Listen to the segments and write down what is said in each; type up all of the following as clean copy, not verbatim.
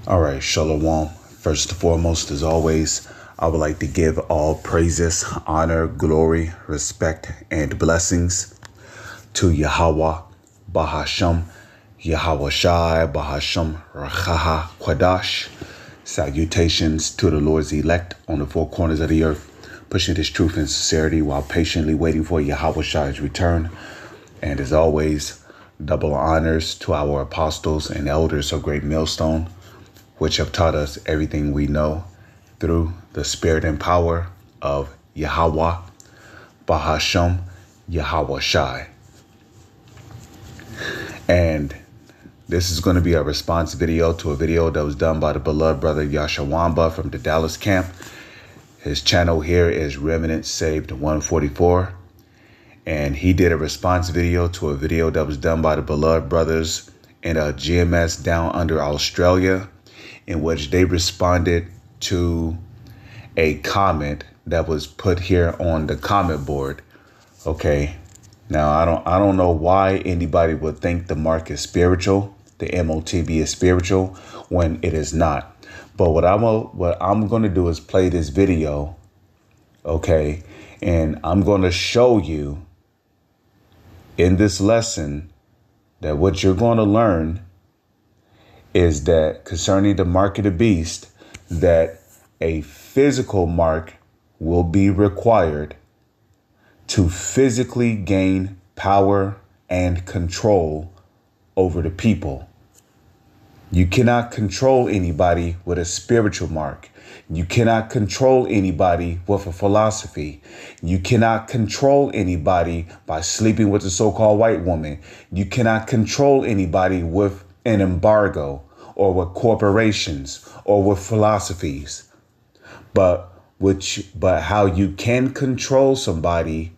All right, Shalom. First and foremost, as always, I would like to give all praises, honor, glory, respect, and blessings to Yahweh, Bahasham, Yahweh Shai, Bahasham, Rachaha, Kwadash. Salutations to the Lord's elect on the four corners of the earth, pushing His truth and sincerity while patiently waiting for Yahweh Shai's return. And as always, double honors to our apostles and elders of Great Millstone, which have taught us everything we know through the spirit and power of Yahweh, Bahasham, Yahweh Shai. And this is going to be a response video to a video that was done by the beloved brother Yashawamba from the Dallas camp. His channel here is Remnant Saved 144. And he did a response video to a video that was done by the beloved brothers in a GMS down under Australia, in which they responded to a comment that was put here on the comment board. Okay. Now, I don't know why anybody would think the mark is spiritual, the MOTB is spiritual, when it is not. But what I'm going to do is play this video, okay, and I'm going to show you in this lesson that what you're going to learn is that concerning the mark of the beast, that a physical mark will be required to physically gain power and control over the people. You cannot control anybody with a spiritual mark. You cannot control anybody with a philosophy. You cannot control anybody by sleeping with a so-called white woman. You cannot control anybody with an embargo or with corporations or with philosophies. But how you can control somebody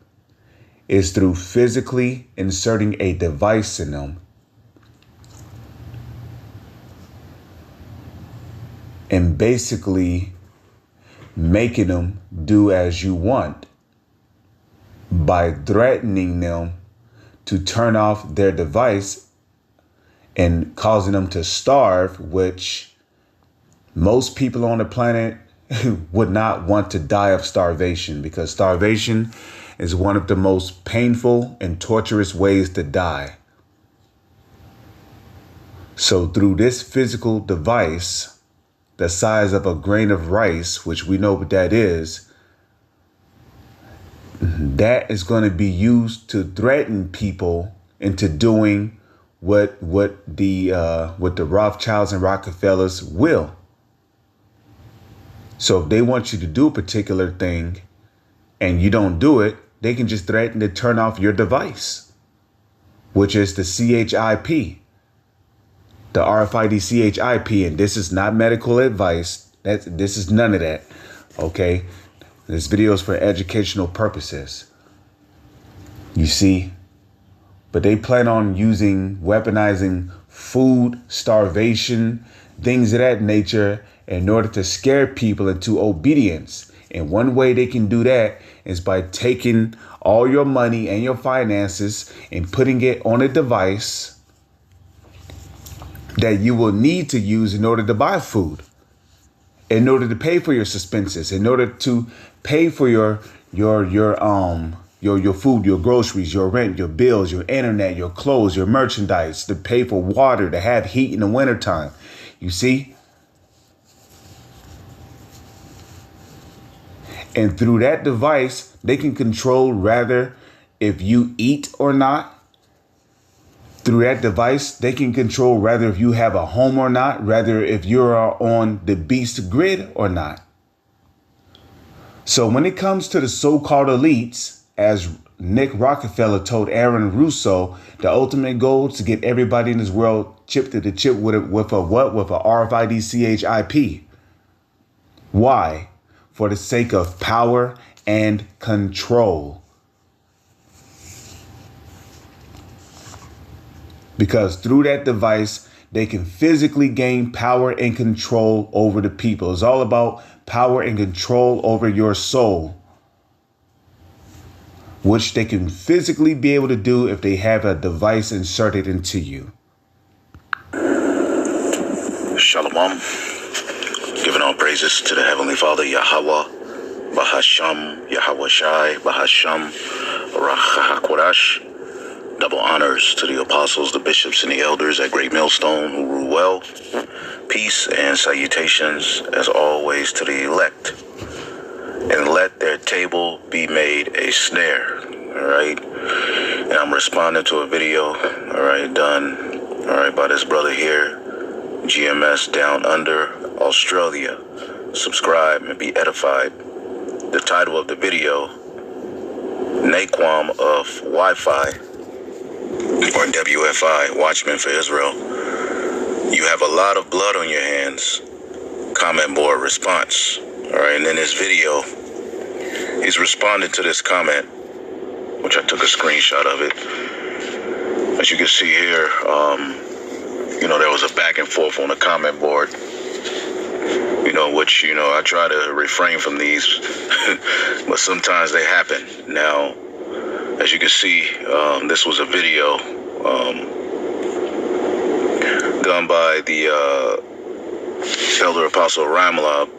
is through physically inserting a device in them and basically making them do as you want by threatening them to turn off their device and causing them to starve, which most people on the planet would not want to die of starvation, because starvation is one of the most painful and torturous ways to die. So through this physical device, the size of a grain of rice, which we know what that is going to be used to threaten people into doing what the Rothschilds and Rockefellers will. So if they want you to do a particular thing and you don't do it, they can just threaten to turn off your device, which is the CHIP, the RFID CHIP. And this is not medical advice. This is none of that. Okay. This video is for educational purposes. You see, but they plan on weaponizing food, starvation, things of that nature in order to scare people into obedience. And one way they can do that is by taking all your money and your finances and putting it on a device that you will need to use in order to buy food, in order to pay for your expenses, in order to pay for your food, your groceries, your rent, your bills, your internet, your clothes, your merchandise, to pay for water, to have heat in the wintertime. You see? And through that device, they can control rather if you eat or not. Through that device, they can control rather if you have a home or not, rather if you're on the beast grid or not. So when it comes to the so-called elites, as Nick Rockefeller told Aaron Russo, the ultimate goal is to get everybody in this world chipped to the chip with a RFID CHIP. Why? For the sake of power and control. Because through that device, they can physically gain power and control over the people. It's all about power and control over your soul, which they can physically be able to do if they have a device inserted into you. Shalom. Giving all praises to the Heavenly Father, Yahweh, Bahasham, Yahweh Shai, Bahasham, Rachahakodash. Double honors to the apostles, the bishops, and the elders at Great Millstone who rule well. Peace and salutations, as always, to the elect. And let their table be made a snare. All right. And I'm responding to a video, all right, done, all right, by this brother here, GMS Down Under, Australia. Subscribe and be edified. The title of the video, Naquam of Wi-Fi, or WFI, Watchmen for Israel. You have a lot of blood on your hands. Comment board response. All right, and in this video, he's responding to this comment, which I took a screenshot of it. As you can see here, there was a back and forth on the comment board, which, I try to refrain from these, but sometimes they happen. Now, as you can see, this was a video done by the Elder Apostle Ramalab.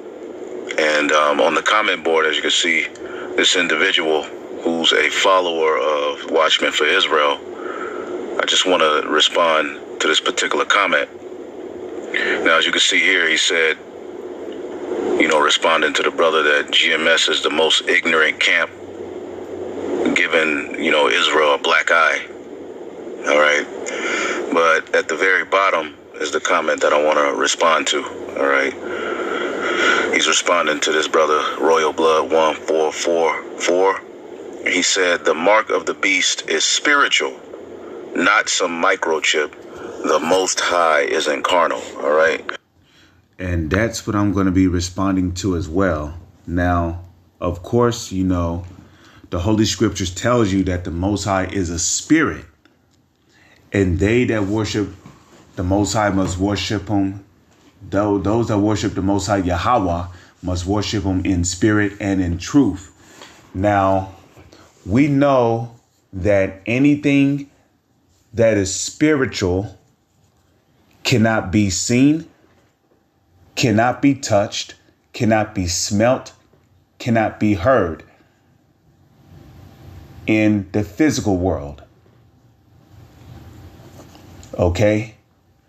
And on the comment board, as you can see, this individual who's a follower of Watchmen for Israel, I just want to respond to this particular comment. Now, as you can see here, he said, responding to the brother that GMS is the most ignorant camp, giving, Israel a black eye. All right. But at the very bottom is the comment that I want to respond to. All right. He's responding to this brother, Royal Blood 1444. He said, the mark of the beast is spiritual, not some microchip. The Most High isn't carnal. All right. And that's what I'm going to be responding to as well. Now, of course, the Holy Scriptures tells you that the Most High is a spirit. And they that worship the Most High must worship him. Those that worship the Most High, Yahweh, must worship him in spirit and in truth. Now, we know that anything that is spiritual cannot be seen, cannot be touched, cannot be smelt, cannot be heard in the physical world. Okay?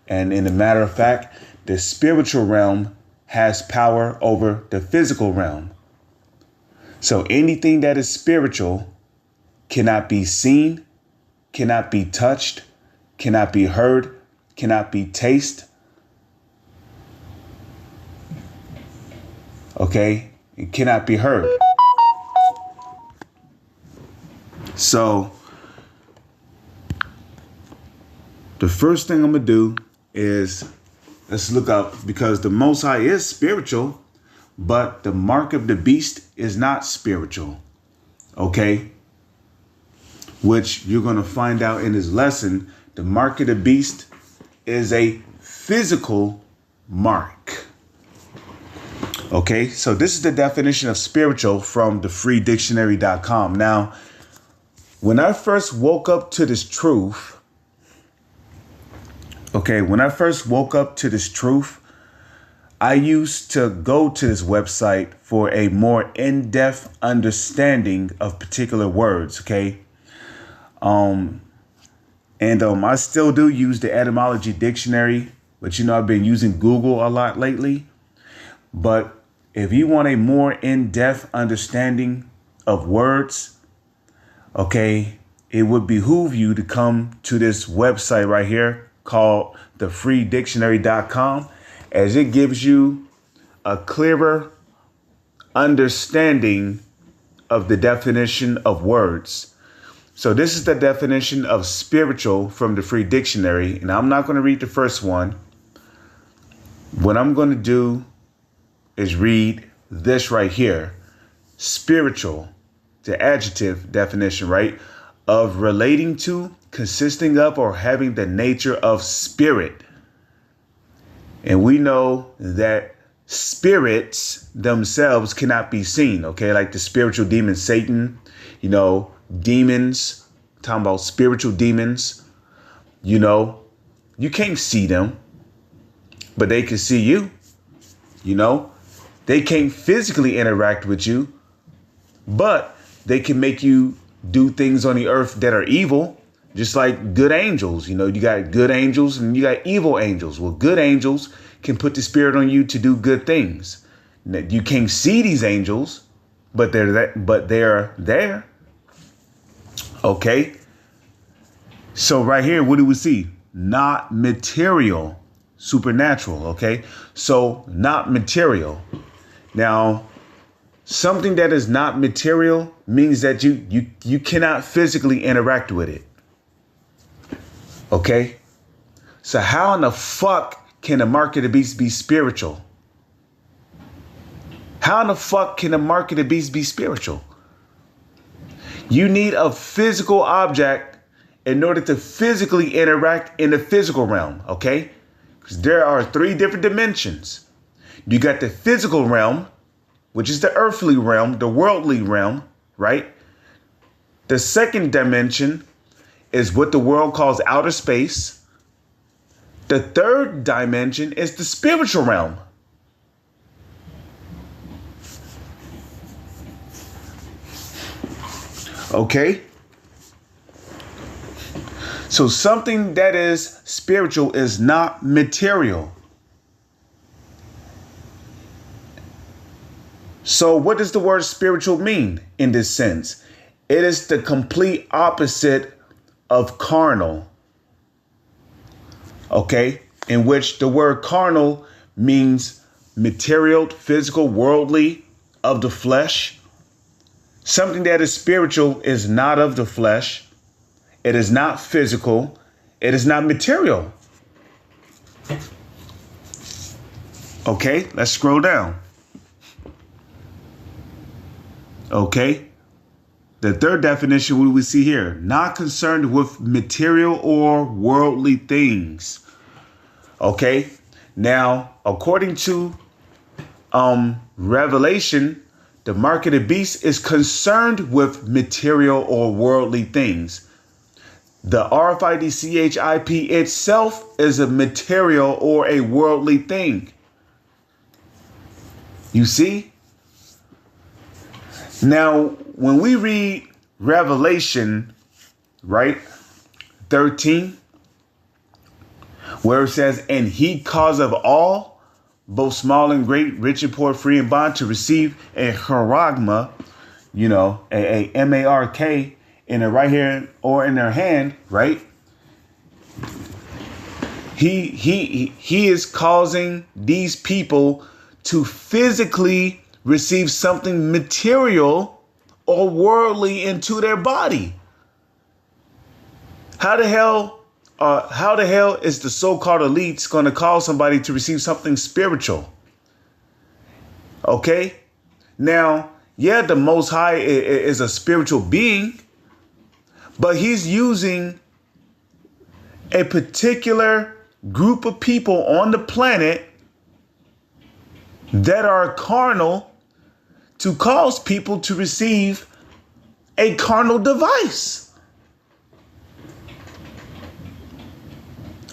And in a matter of fact, the spiritual realm has power over the physical realm. So anything that is spiritual cannot be seen, cannot be touched, cannot be heard, cannot be tasted. Okay? It cannot be heard. So the first thing I'm going to do is let's look up, because the Most High is spiritual, but the mark of the beast is not spiritual. Okay? Which you're going to find out in this lesson. The mark of the beast is a physical mark. Okay? So this is the definition of spiritual from thefreedictionary.com. Now, when I first woke up to this truth, I used to go to this website for a more in-depth understanding of particular words. Okay. I still do use the etymology dictionary, but I've been using Google a lot lately. But if you want a more in-depth understanding of words, okay, it would behoove you to come to this website right here called thefreedictionary.com, as it gives you a clearer understanding of the definition of words. So this is the definition of spiritual from the Free Dictionary, and I'm not going to read the first one. What I'm going to do is read this right here. Spiritual, the adjective definition, right? Of relating to, consisting of, or having the nature of spirit. And we know that spirits themselves cannot be seen, okay? Like the spiritual demon Satan, demons, talking about spiritual demons, you can't see them. but they can see you. You know, they can't physically interact with you, but they can make you do things on the earth that are evil, just like good angels. You know, you got good angels and you got evil angels. Well, good angels can put the spirit on you to do good things. You can't see these angels, but they're there. Okay. So right here, what do we see? Not material, supernatural. Okay. So not material. Now, something that is not material means that you cannot physically interact with it. Okay. So how in the fuck can the mark of the beast be spiritual? How in the fuck can the mark of the beast be spiritual? You need a physical object in order to physically interact in the physical realm, okay? Because there are 3 different dimensions. You got the physical realm, which is the earthly realm, the worldly realm, right? The second dimension is what the world calls outer space. The third dimension is the spiritual realm. Okay? So something that is spiritual is not material. So what does the word spiritual mean in this sense? It is the complete opposite of carnal. Okay? In which the word carnal means material, physical, worldly, of the flesh. Something that is spiritual is not of the flesh. It is not physical. It is not material. Okay, let's scroll down. Okay. The third definition, what do we see here? Not concerned with material or worldly things. Okay. Now, according to Revelation, the mark of the beast is concerned with material or worldly things. The RFID CHIP itself is a material or a worldly thing. You see? Now, when we read Revelation, right, 13, where it says, and he caused of all, both small and great, rich and poor, free and bond, to receive a charagma, you know, a M-A-R-K in their right hand or in their hand, right? He is causing these people to physically receive something material or worldly into their body. How the hell is the so-called elites going to cause somebody to receive something spiritual? Okay. Now, yeah, the Most High is a spiritual being, but he's using a particular group of people on the planet that are carnal to cause people to receive a carnal device.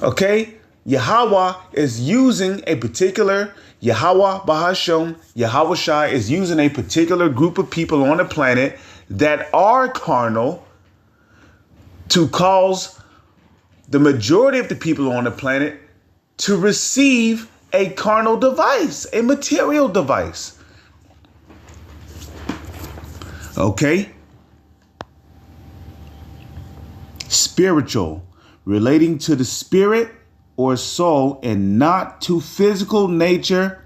Okay? Yahweh is using a particular, Yahweh Bahasham, Yahweh Shai is using a particular group of people on the planet that are carnal to cause the majority of the people on the planet to receive a carnal device, a material device. Okay? Spiritual, relating to the spirit or soul and not to physical nature,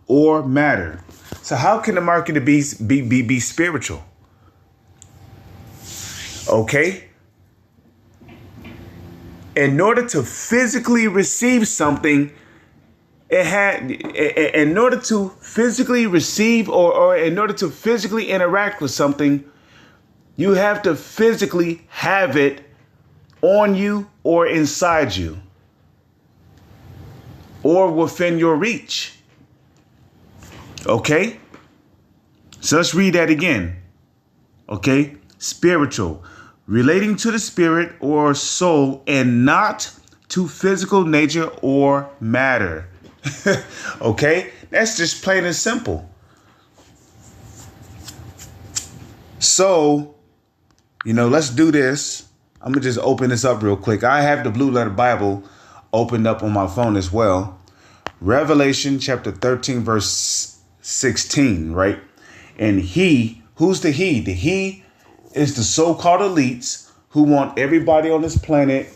or matter. So how can the mark of the beast be spiritual? Okay? In order to physically receive something, in order to physically receive or in order to physically interact with something, you have to physically have it on you or inside you or within your reach. Okay? So let's read that again. Okay? Spiritual, relating to the spirit or soul and not to physical nature or matter. Okay? That's just plain and simple. So, let's do this. I'm going to just open this up real quick. I have the Blue Letter Bible opened up on my phone as well. Revelation chapter 13, verse 16, right? And he, who's the he? The he is the so-called elites who want everybody on this planet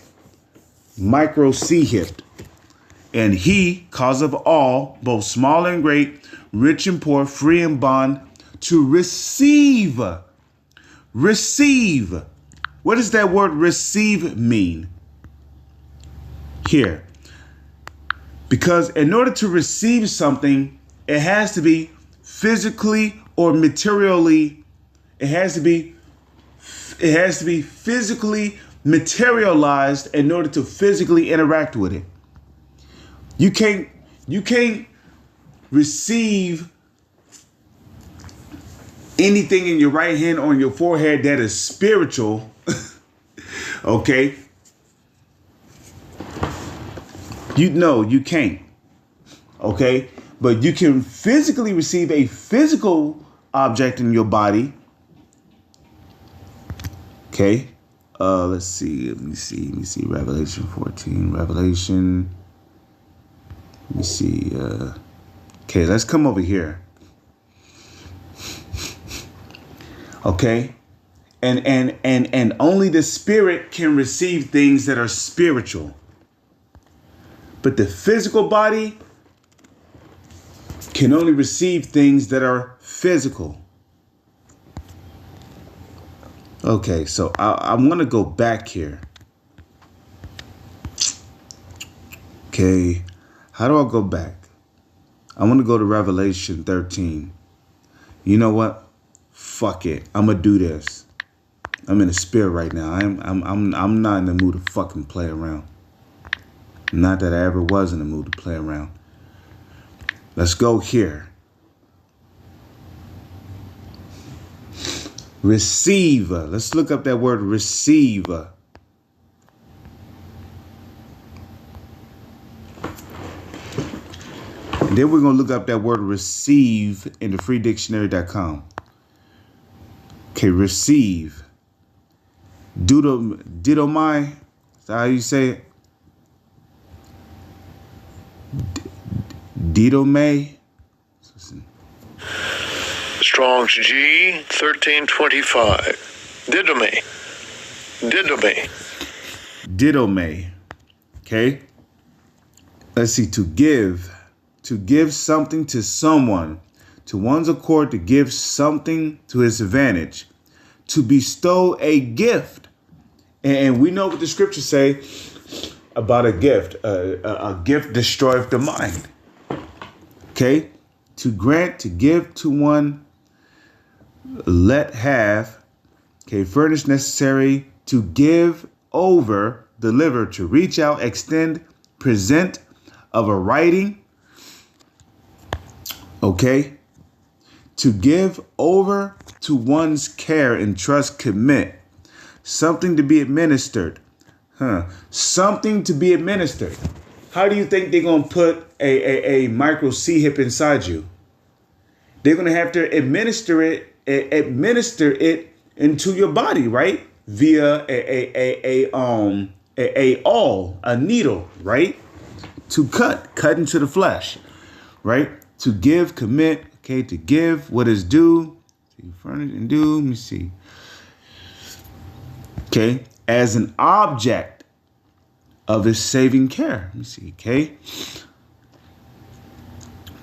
micro C-hipped. And he, cause of all, both small and great, rich and poor, free and bond, to receive. Receive. What does that word receive mean? Here. Because in order to receive something, it has to be physically or materially, it has to be physically materialized in order to physically interact with it. You can't receive anything in your right hand or on your forehead that is spiritual. Okay. You can't. Okay. But you can physically receive a physical object in your body. Okay. Let's see. Let me see. Revelation 14. Revelation. Let me see. Okay, let's come over here. Okay. And only the spirit can receive things that are spiritual. But the physical body can only receive things that are physical. Okay, so I'm going to go back here. Okay, how do I go back? I want to go to Revelation 13. You know what? Fuck it. I'm going to do this. I'm in the spirit right now. I'm not in the mood to fucking play around. Not that I ever was in the mood to play around. Let's go here. Receive. Let's look up that word receive. And then we're going to look up that word receive in the freedictionary.com. Okay, receive. Didomai. Is that how you say it? Didomai. Strong's G 1325. Didomai. Didomai. Okay. Let's see. To give. To give something to someone. To one's accord, to give something to his advantage. To bestow a gift. And we know what the scriptures say about a gift. A gift destroyeth the mind. Okay. To grant, to give to one, let have, okay, furnish necessary, to give over, deliver, to reach out, extend, present of a writing, okay, to give over to one's care and trust, commit, something to be administered, something to be administered. How do you think they're going to put a micro C-hip inside you? They're going to have to administer it into your body, right? Via a needle, right? To cut into the flesh, right? To give, commit, okay, to give what is due, to furnish and due, let me see. Okay, as an object of his saving care. Let me see, okay?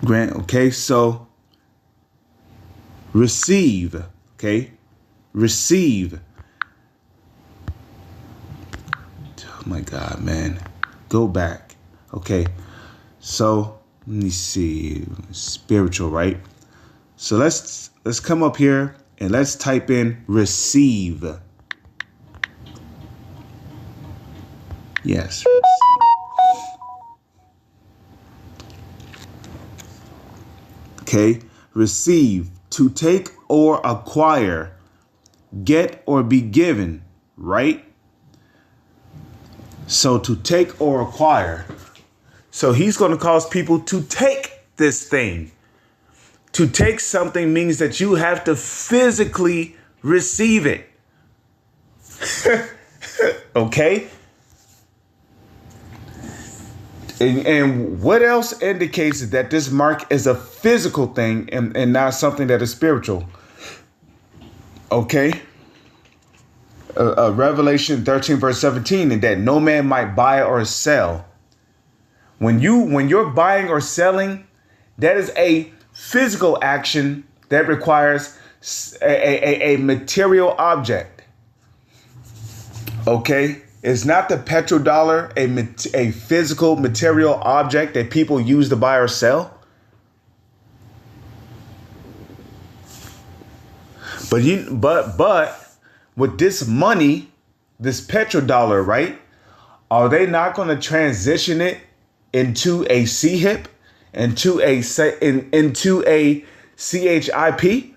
Grant, okay, so receive, okay? Receive. Oh my God, man. Go back. Okay. So let me see. Spiritual, right? So let's come up here and let's type in receive. Yes. Okay. Receive. To take or acquire, get or be given, right? So to take or acquire. So he's going to cause people to take this thing. To take something means that you have to physically receive it. Okay? And what else indicates that this mark is a physical thing and not something that is spiritual? Okay? Revelation 13 verse 17, and that no man might buy or sell. When you're buying or selling, that is a physical action that requires a material object. Okay? It's not the petrodollar, a physical material object that people use to buy or sell. But with this money, this petrodollar, right? Are they not going to transition it into a CHIP, into a CHIP?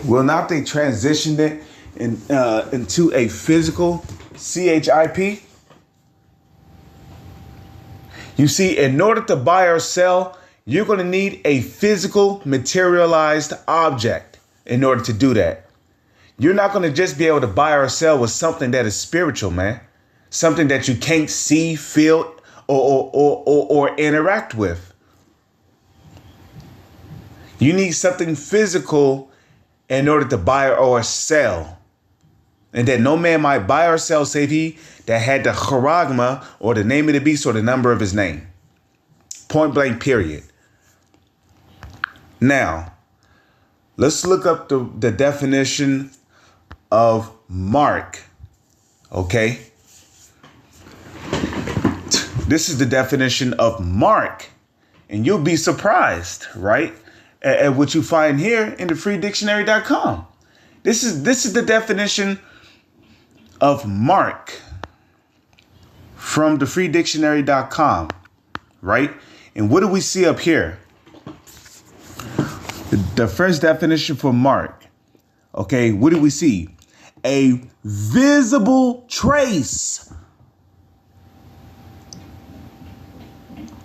Will not they transition it into a physical CHIP? You see, in order to buy or sell, you're going to need a physical materialized object in order to do that. You're not going to just be able to buy or sell with something that is spiritual, man. Something that you can't see, feel, or interact with. You need something physical in order to buy or sell. And that no man might buy or sell save he that had the charagma, or the name of the beast, or the number of his name. Point blank, period. Now, let's look up the definition of mark. Okay? This is the definition of mark. And you'll be surprised, right? At what you find here in the freedictionary.com. This is the definition of mark from the freedictionary.com, right? And what do we see up here? The first definition for mark. Okay, what do we see? A visible trace.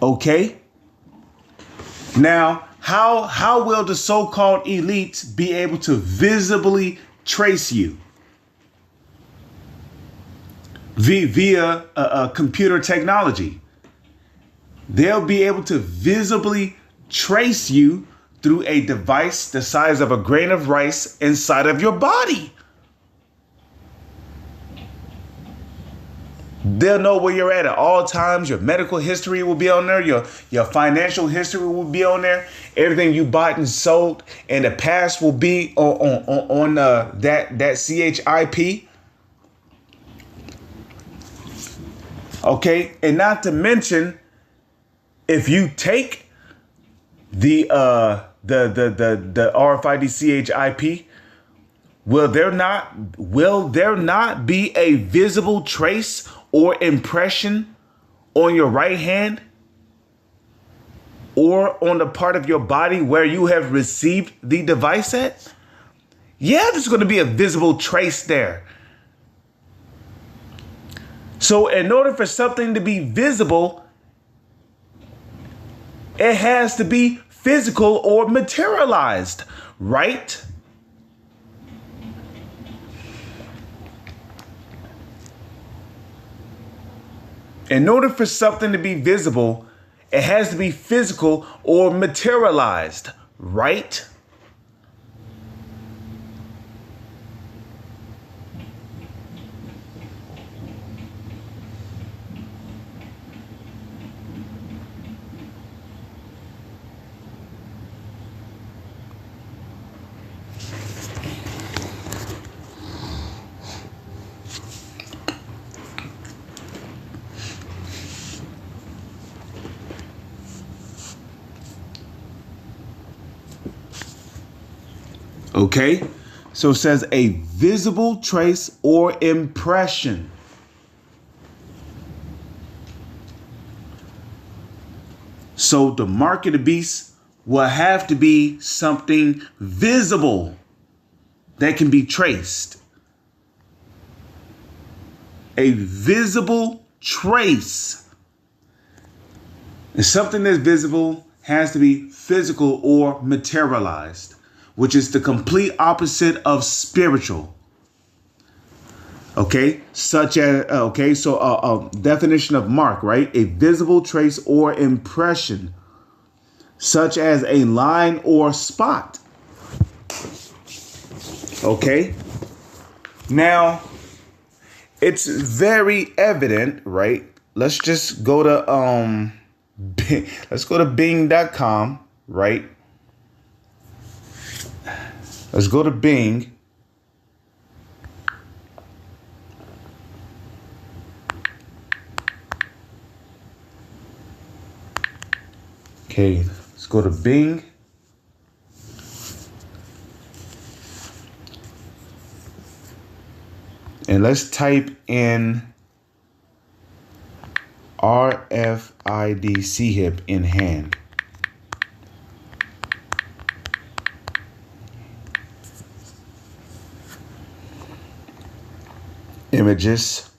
Okay? Now, how will the so-called elites be able to visibly trace you? Via computer technology. They'll be able to visibly trace you through a device the size of a grain of rice inside of your body. They'll know where you're at all times. Your medical history will be on there. Your financial history will be on there. Everything you bought and sold in the past will be on that CHIP. Okay, and not to mention, if you take the RFID CHIP, will there not be a visible trace or impression on your right hand or on the part of your body where you have received the device at? Yeah, there's going to be a visible trace there. So in order for something to be visible, it has to be physical or materialized, right? In order for something to be visible, it has to be physical or materialized, right? Okay, so it says a visible trace or impression. So the mark of the beast will have to be something visible that can be traced. A visible trace. And something that's visible has to be physical or materialized, which is the complete opposite of spiritual. Okay, such as, so definition of mark, right? A visible trace or impression, such as a line or spot. Okay, now it's very evident, right? Let's just go to let's go to Bing.com, right? Let's go to Bing. Okay, let's go to Bing. And let's type in RFID CHIP in hand. Images.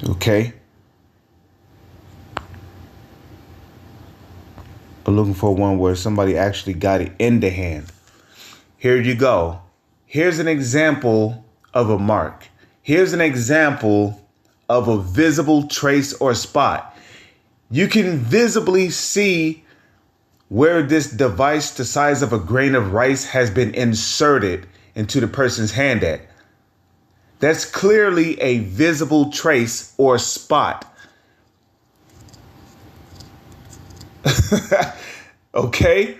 Okay. But looking for one where somebody actually got it in the hand. Here you go. Here's an example of a mark. Here's an example of a visible trace or spot. You can visibly see where this device the size of a grain of rice has been inserted into the person's hand at. That's clearly a visible trace or spot. Okay?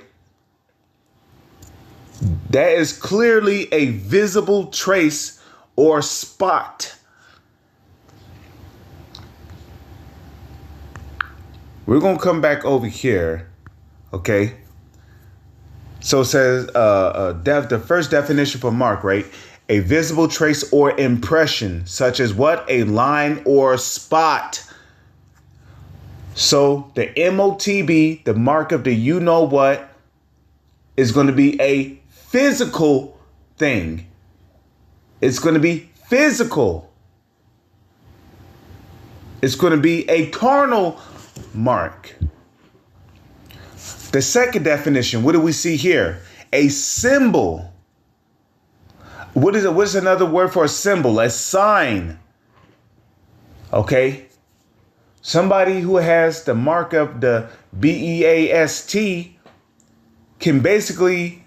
That is clearly a visible trace or spot. We're going to come back over here. Okay? So it says the first definition for mark, right? A visible trace or impression, such as what? A line or spot. So the MOTB, the mark of the you know what, is going to be a physical thing. It's going to be physical. It's going to be a carnal mark. The second definition, what do we see here? A symbol. What is it? What's another word for a symbol? A sign. Okay. Somebody who has the mark of the BEAST can basically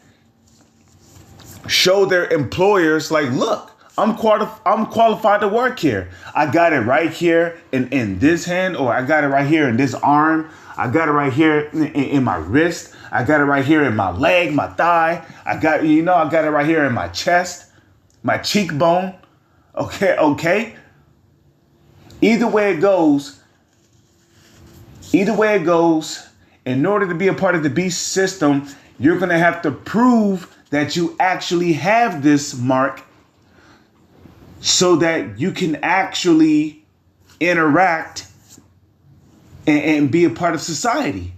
show their employers, like, look, I'm qualified to work here. I got it right here in this hand, or I got it right here in this arm. I got it right here in my wrist. I got it right here in my leg, my thigh. I got it right here in my chest, my cheekbone. Okay. Either way it goes, in order to be a part of the beast system, you're going to have to prove that you actually have this mark so that you can actually interact and be a part of society.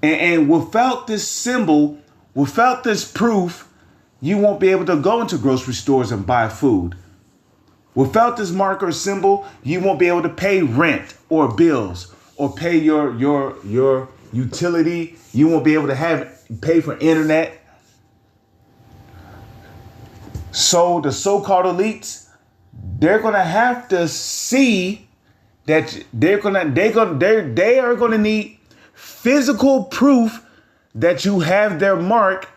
And without this symbol, without this proof, you won't be able to go into grocery stores and buy food. Without this mark or symbol, you won't be able to pay rent or bills or pay your utility. You won't be able to pay for internet. So the so-called elites, they're gonna have to see that they are gonna need physical proof that you have their mark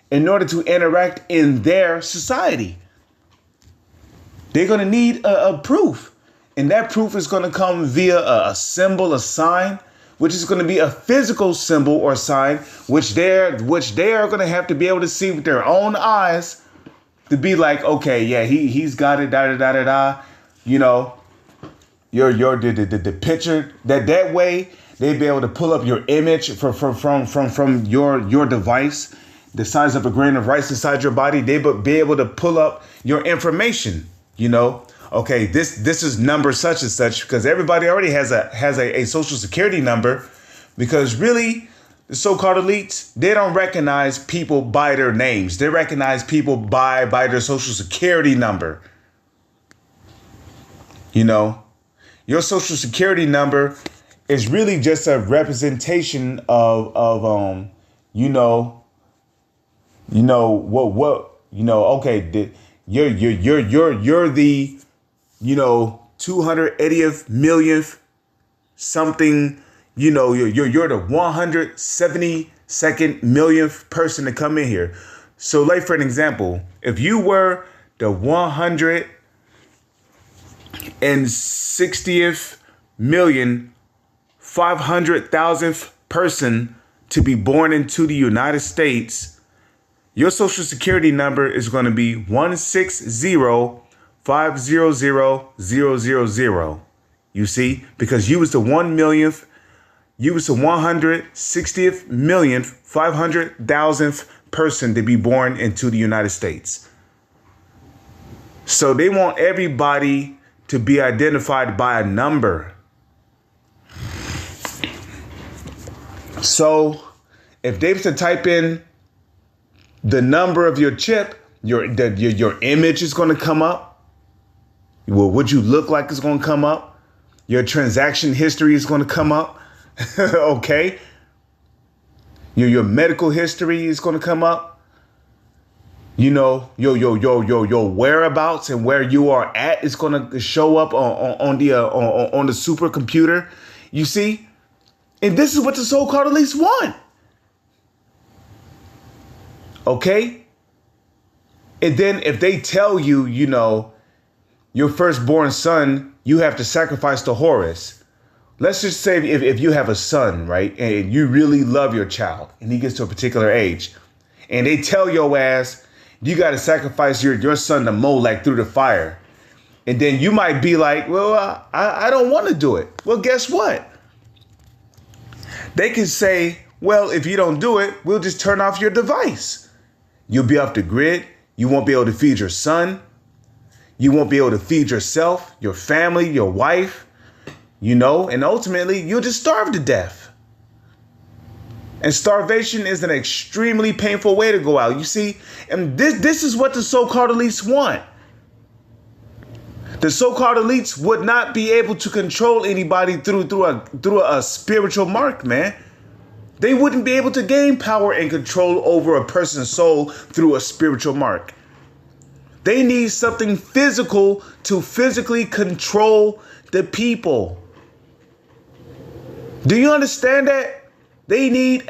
in order to interact in their society. They're gonna need a proof, and that proof is gonna come via a symbol, a sign, which is gonna be a physical symbol or sign, which they are gonna have to be able to see with their own eyes. To be like, okay, yeah, he's got it, you know, the picture that way they'd be able to pull up your image from your device, the size of a grain of rice inside your body. They'd be able to pull up your information, you know. okay, this is number such and such, because everybody already has a social security number, because really the so-called elites, they don't recognize people by their names. They recognize people by their social security number. You know, your social security number is really just a representation of okay, you're the 280th millionth something, you're the 172nd millionth person to come in here. So like for an example, if you were the 160th million 500,000th person to be born into the United States, your social security number is going to be 160500000. You see, because you was the 160th millionth 500,000th person to be born into the United States. So they want everybody to be identified by a number. So if they was to type in the number of your chip, your image is going to come up. Well, what you look like is going to come up. Your transaction history is going to come up. Okay. Your medical history is going to come up. Your whereabouts and where you are at is going to show up on the supercomputer. You see? And this is what the so-called elites want. Okay? And then if they tell you, your firstborn son, you have to sacrifice to Horus. Let's just say if you have a son, right? And you really love your child and he gets to a particular age and they tell your ass, you got to sacrifice your son to Molech through the fire. And then you might be like, well, I don't want to do it. Well, guess what? They can say, well, if you don't do it, we'll just turn off your device. You'll be off the grid. You won't be able to feed your son. You won't be able to feed yourself, your family, your wife, and ultimately you'll just starve to death. And starvation is an extremely painful way to go out. You see, and this is what the so-called elites want. The so-called elites would not be able to control anybody through a spiritual mark, man. They wouldn't be able to gain power and control over a person's soul through a spiritual mark. They need something physical to physically control the people. Do you understand that? They need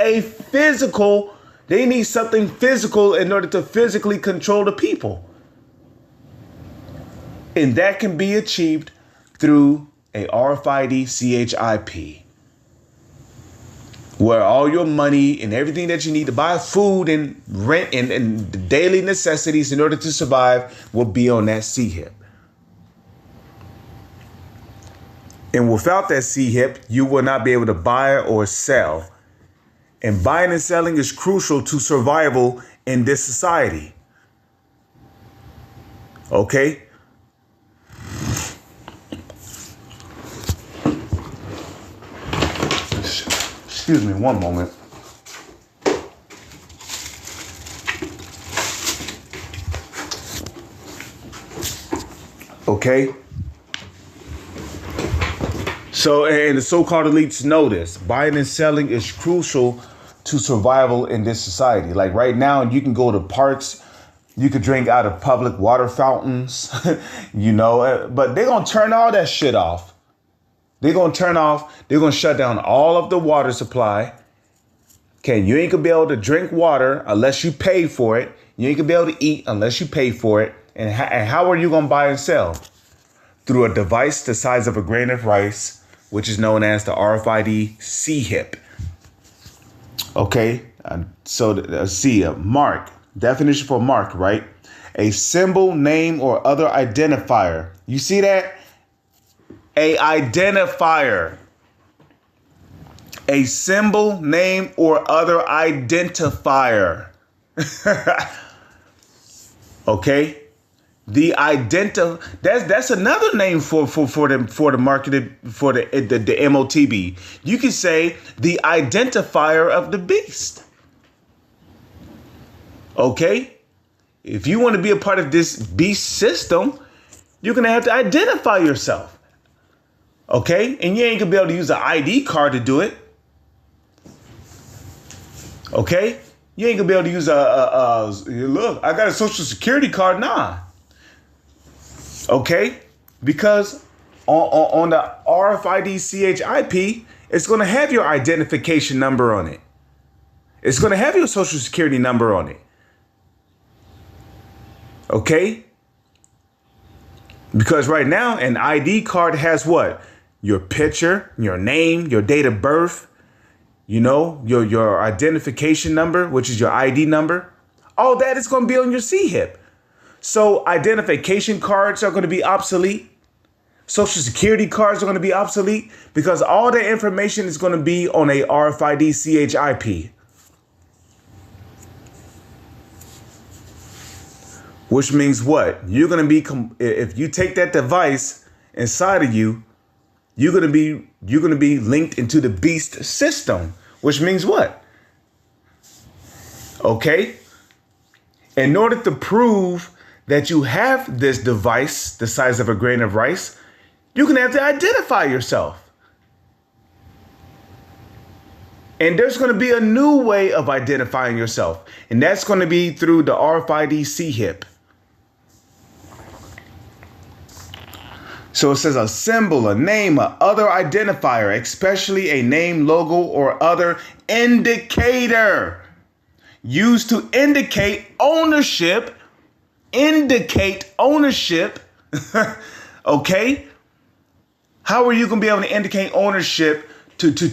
something physical in order to physically control the people. And that can be achieved through a RFID CHIP, where all your money and everything that you need to buy food and rent and the daily necessities in order to survive will be on that CHIP. And without that CHIP, you will not be able to buy or sell. And buying and selling is crucial to survival in this society. Okay? Excuse me one moment. Okay? So, and the so-called elites know this. Buying and selling is crucial to survival in this society. Like right now, you can go to parks, you could drink out of public water fountains, but they're going to turn all that shit off. They're going to shut down all of the water supply. Okay, you ain't going to be able to drink water unless you pay for it. You ain't going to be able to eat unless you pay for it. And how are you going to buy and sell? Through a device the size of a grain of rice, which is known as the RFID CHIP. Okay, so C, mark. Definition for mark, right? A symbol, name, or other identifier. You see that? A identifier. A symbol, name, or other identifier. Okay? That's another name for the marketed for the MOTB. You can say the identifier of the beast. Okay? If you want to be a part of this beast system, you're going to have to identify yourself. Okay? And you ain't going to be able to use an ID card to do it. Okay? You ain't going to be able to use look, I got a social security card. Nah. Okay? Because on the RFID CHIP, it's going to have your identification number on it. It's going to have your social security number on it. Okay? Because right now, an ID card has what? Your picture, your name, your date of birth, you know, your identification number, which is your ID number. All that is going to be on your CHIP. So identification cards are going to be obsolete. Social security cards are going to be obsolete because all the information is going to be on a RFID CHIP. Which means what? You're going to be, if you take that device inside of you, you're going to be linked into the beast system, which means what? Okay. In order to prove that you have this device the size of a grain of rice, you're going to have to identify yourself. And there's going to be a new way of identifying yourself. And that's going to be through the RFID CHIP. So it says a symbol, a name, a other identifier, especially a name, logo, or other indicator used to indicate ownership. Okay? How are you going to be able to indicate ownership to the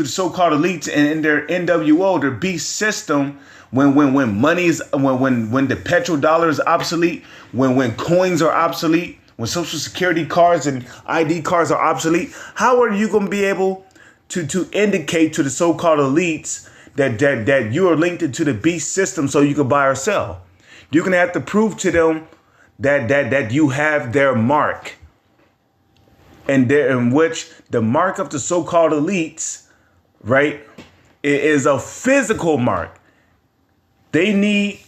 so-called elites and in their NWO, their beast system, when money is when the petrodollar is obsolete, when coins are obsolete, when social security cards and ID cards are obsolete? How are you going to be able to indicate to the so-called elites that you are linked into the beast system so you can buy or sell? You're going to have to prove to them that you have their mark, and in which the mark of the so-called elites, right, is a physical mark. They're going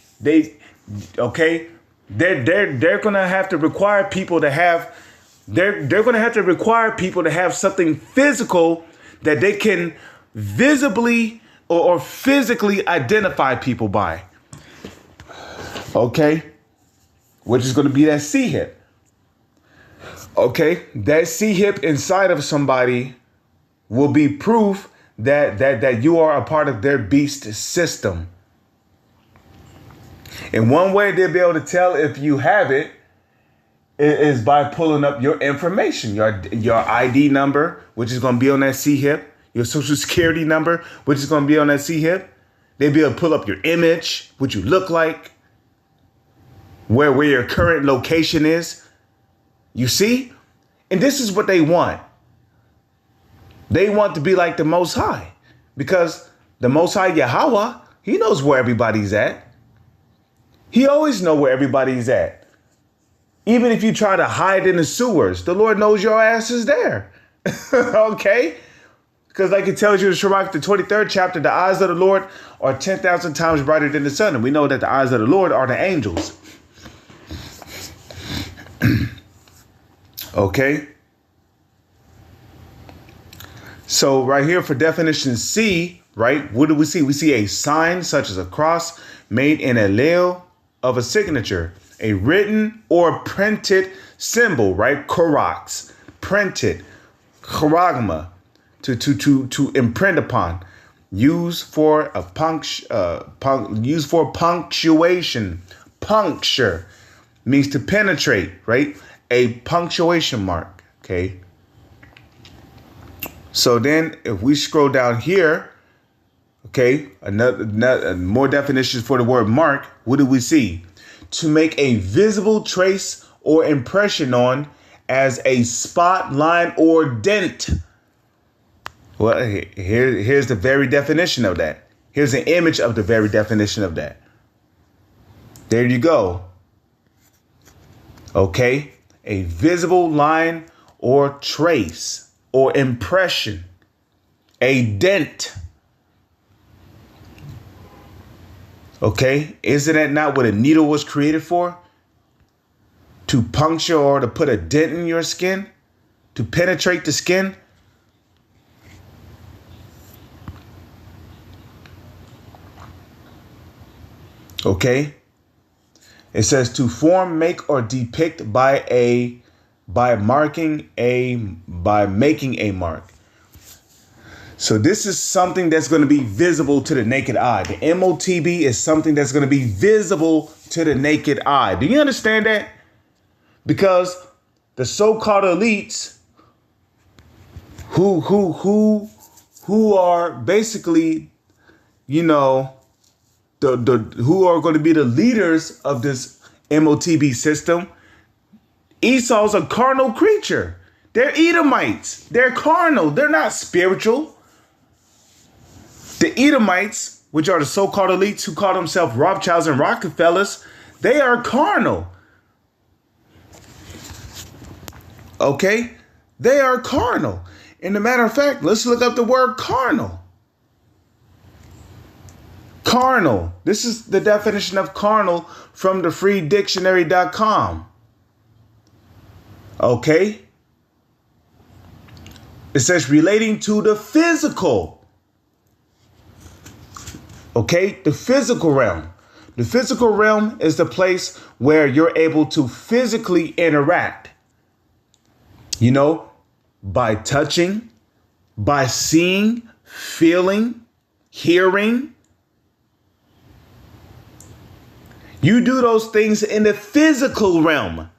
to have to require people to have, they're going to have to require people to have something physical that they can visibly or physically identify people by. Okay? Which is going to be that CHIP. Okay? That CHIP inside of somebody will be proof that you are a part of their beast system. And one way they'll be able to tell if you have it is by pulling up your information, your ID number, which is going to be on that CHIP, your social security number, which is going to be on that CHIP. They'll be able to pull up your image, what you look like, where your current location is. You see? And this is what they want. They want to be like the Most High, because the Most High Yahweh, he knows where everybody's at. He always knows where everybody's at. Even if you try to hide in the sewers, the Lord knows your ass is there. Okay? Because like it tells you in Sirach, the 23rd chapter, the eyes of the Lord are 10,000 times brighter than the sun. And we know that the eyes of the Lord are the angels. Okay? So right here for definition C, right, what do we see? We see a sign such as a cross made in a lil of a signature, a written or printed symbol, right? Karax, printed, charagma, to imprint upon, used for punctuation. Puncture means to penetrate, right? A punctuation mark, okay? So then if we scroll down here, okay, another more definitions for the word mark. What do we see? To make a visible trace or impression on, as a spot, line, or dent. Well, here's the very definition of that. Here's an image of the very definition of that. There you go. Okay? A visible line or trace or impression. A dent. Okay? Isn't that not what a needle was created for? To puncture or to put a dent in your skin? To penetrate the skin? Okay? It says to form, make, or depict by making a mark. So this is something that's going to be visible to the naked eye. The MOTB is something that's going to be visible to the naked eye. Do you understand that? Because the so-called elites who are basically, you know, who are going to be the leaders of this MOTB system. Esau's a carnal creature. They're Edomites. They're carnal. They're not spiritual. The Edomites, which are the so-called elites who call themselves Rothschilds and Rockefellers, they are carnal. Okay? They are carnal. And a matter of fact, let's look up the word carnal. Carnal. This is the definition of carnal from the freedictionary.com. Okay? It says relating to the physical. Okay? The physical realm. The physical realm is the place where you're able to physically interact. You know, by touching, by seeing, feeling, hearing. You do those things in the physical realm.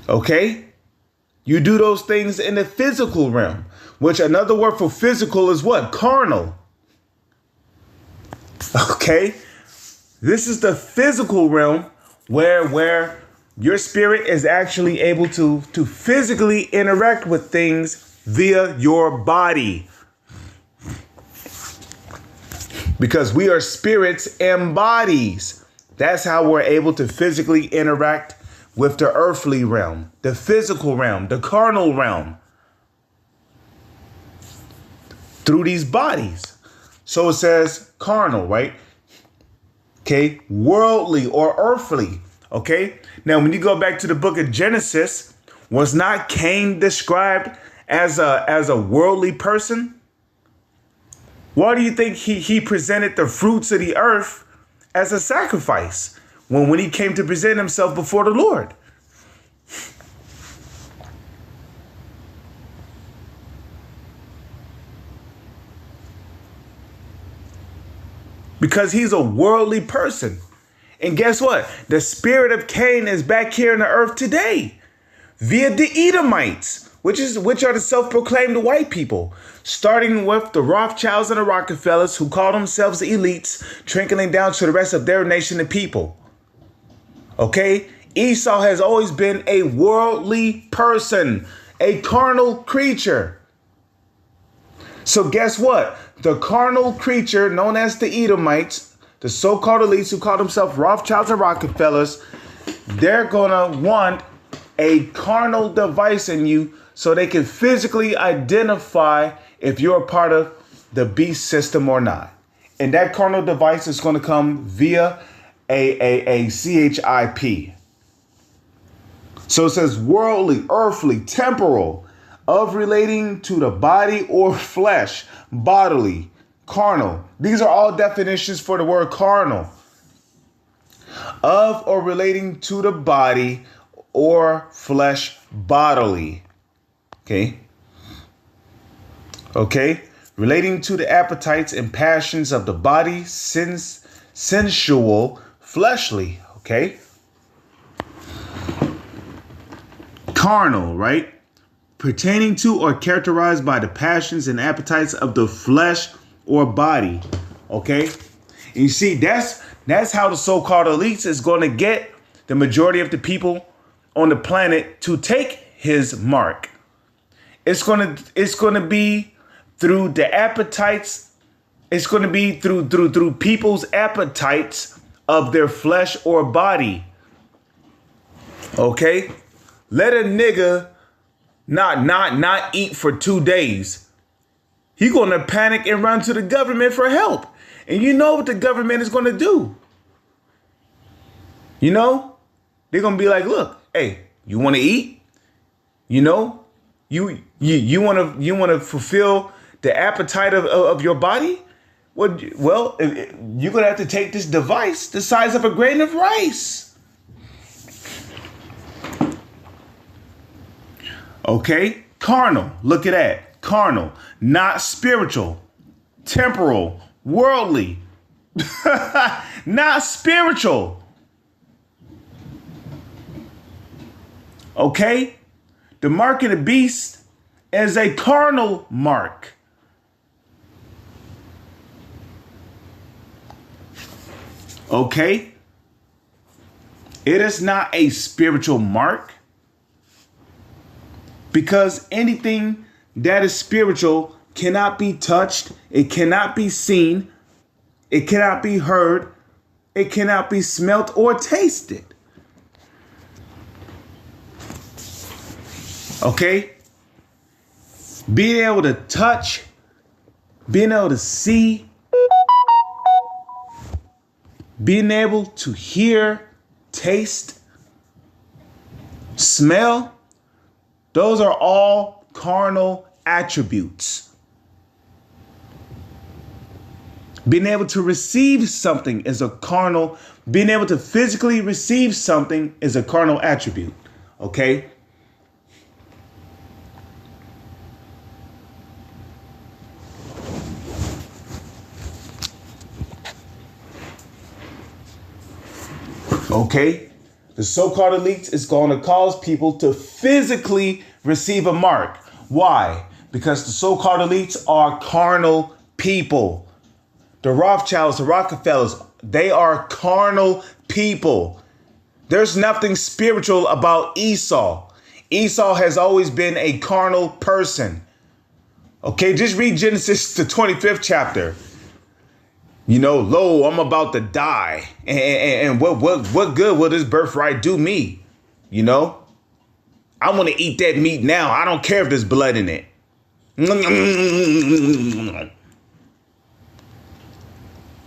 Okay? You do those things in the physical realm, which another word for physical is what? Carnal. Okay? This is the physical realm where your spirit is actually able to physically interact with things via your body. Because we are spirits and bodies. That's how we're able to physically interact with the earthly realm, the physical realm, the carnal realm. Through these bodies. So it says carnal, right? Okay, worldly or earthly. Okay, now when you go back to the book of Genesis, was not Cain described as a worldly person? Why do you think he presented the fruits of the earth as a sacrifice when he came to present himself before the Lord? Because he's a worldly person. And guess what? The spirit of Cain is back here on the earth today via the Edomites, which are the self-proclaimed white people, starting with the Rothschilds and the Rockefellers who call themselves the elites, trickling down to the rest of their nation and people. Okay? Esau has always been a worldly person, a carnal creature. So guess what? The carnal creature known as the Edomites, the so-called elites who call themselves Rothschilds and Rockefellers, they're going to want a carnal device in you so they can physically identify if you're a part of the beast system or not. And that carnal device is going to come via a CHIP. So it says worldly, earthly, temporal, of relating to the body or flesh, bodily, carnal. These are all definitions for the word carnal. Of or relating to the body or flesh, bodily. Okay. Okay. Relating to the appetites and passions of the body, sensual, fleshly. Okay. Carnal, right? Pertaining to or characterized by the passions and appetites of the flesh or body. Okay. And you see, that's how the so-called elites is going to get the majority of the people on the planet to take his mark. It's going to be through the appetites. It's going to be through people's appetites of their flesh or body. Okay? Let a nigga not eat for 2 days. He going to panic and run to the government for help. And you know what the government is going to do. You know? They're going to be like, look, hey, you want to eat? You know? You want to fulfill the appetite of your body? Well, you're going to have to take this device the size of a grain of rice. Okay? Carnal. Look at that. Carnal. Not spiritual. Temporal. Worldly. Not spiritual. Okay? The mark of the beast is a carnal mark. Okay? It is not a spiritual mark. Because anything that is spiritual cannot be touched. It cannot be seen. It cannot be heard. It cannot be smelt or tasted. Okay? Being able to touch, being able to see, being able to hear, taste, smell, those are all carnal attributes. Being able to receive something is a carnal, being able to physically receive something is a carnal attribute. Okay? Okay? The so-called elites is going to cause people to physically receive a mark. Why? Because the so-called elites are carnal people. The Rothschilds, the Rockefellers, they are carnal people. There's nothing spiritual about Esau. Esau has always been a carnal person. Okay, just read Genesis, the 25th chapter. You know, lo, I'm about to die. And what good will this birthright do me? You know? I want to eat that meat now. I don't care if there's blood in it.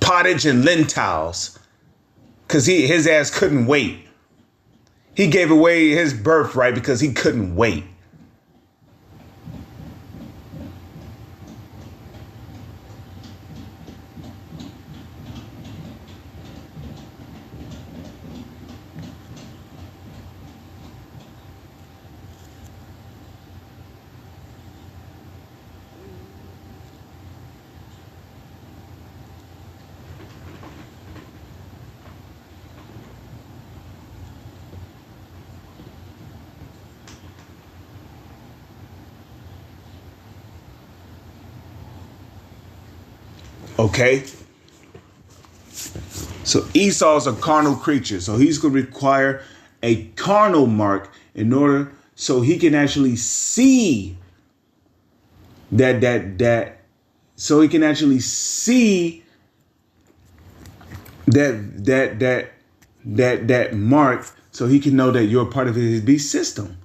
Pottage and lentils. Because his ass couldn't wait. He gave away his birthright because he couldn't wait. Okay? So Esau's a carnal creature. So he's going to require a carnal mark in order so he can actually see that mark so he can know that you're part of his beast system.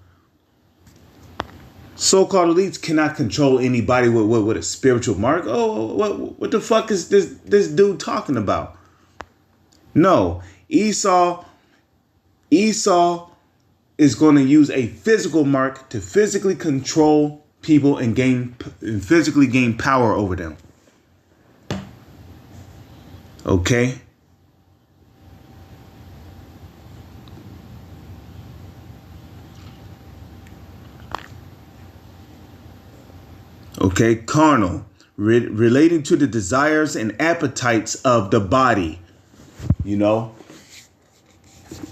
So-called elites cannot control anybody with a spiritual mark. Oh, what the fuck is this dude talking about? No, Esau is going to use a physical mark to physically control people and physically gain power over them. Okay? Okay, carnal, relating to the desires and appetites of the body, you know.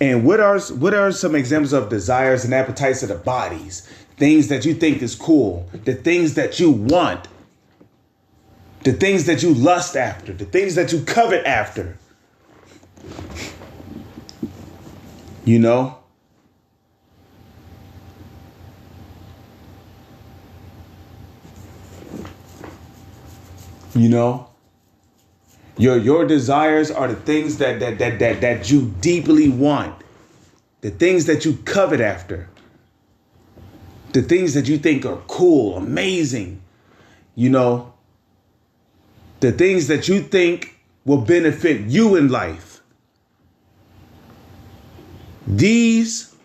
And what are some examples of desires and appetites of the bodies? Things that you think is cool, the things that you want, the things that you lust after, the things that you covet after. You know? You know, your desires are the things that you deeply want, the things that you covet after, the things that you think are cool, amazing, you know, the things that you think will benefit you in life. These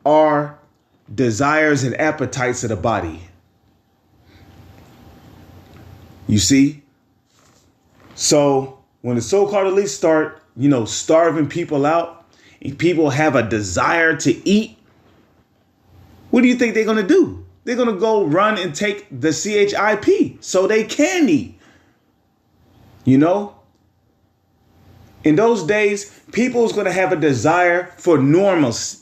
are desires and appetites of the body. You see? So when the so-called elites start, starving people out, and people have a desire to eat, what do you think they're going to do? They're going to go run and take the CHIP so they can eat. You know? In those days, people's going to have a desire for normalcy.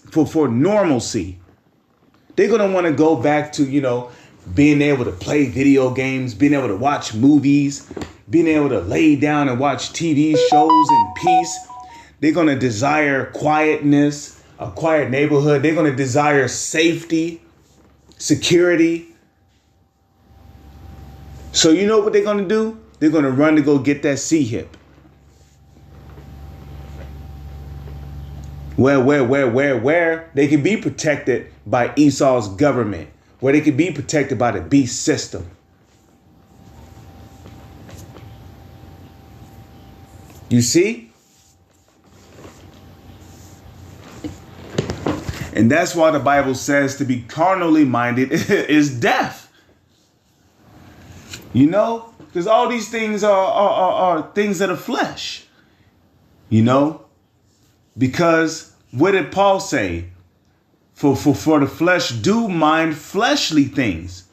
They're going to want to go back to, being able to play video games, being able to watch movies, being able to lay down and watch TV shows in peace. They're going to desire quietness, a quiet neighborhood. They're going to desire safety, security. So you know what they're going to do? They're going to run to go get that C-hip. Where they can be protected by Esau's government, where they can be protected by the beast system. You see? And that's why the Bible says to be carnally minded is death. Because all these things are things of the flesh. Because what did Paul say? For the flesh do mind fleshly things.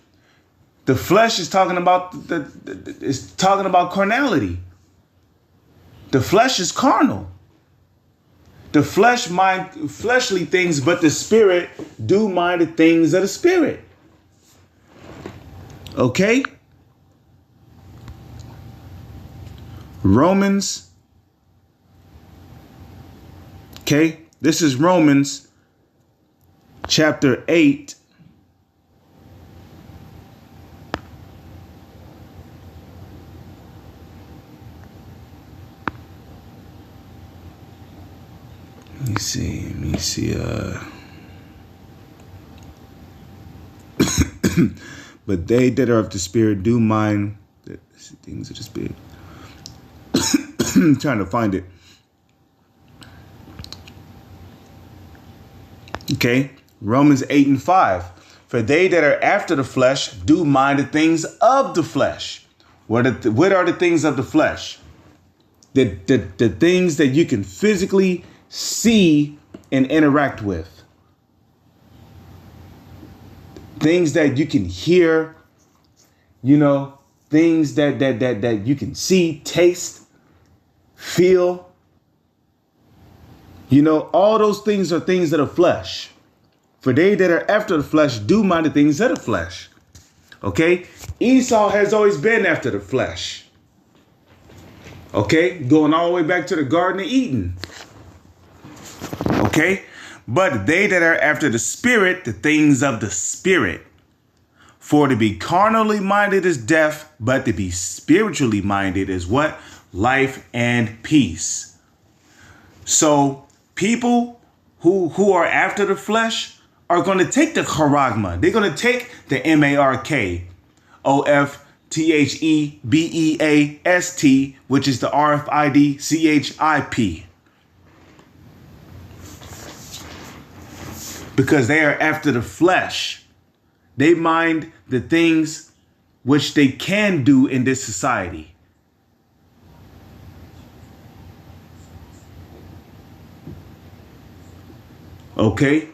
The flesh is talking about carnality. The flesh is carnal. The flesh mind fleshly things, but the spirit do mind the things of the spirit. Okay? Romans. Okay? This is Romans chapter 8. Let me see. But they that are of the spirit do mind the things of the spirit. I'm trying to find it. Okay, Romans 8:5. For they that are after the flesh do mind the things of the flesh. What are the things of the flesh? The things that you can physically see and interact with. Things that you can hear, things that you can see, taste, feel. All those things are things of the flesh. For they that are after the flesh do mind the things of the flesh. Okay? Esau has always been after the flesh. Okay? Going all the way back to the Garden of Eden. Okay? But they that are after the spirit, the things of the spirit. For to be carnally minded is death, but to be spiritually minded is what? Life and peace. So people who are after the flesh are going to take the charagma. They're going to take the MARKOFTHEBEAST, which is the RFID CHIP. Because they are after the flesh. They mind the things which they can do in this society. Okay?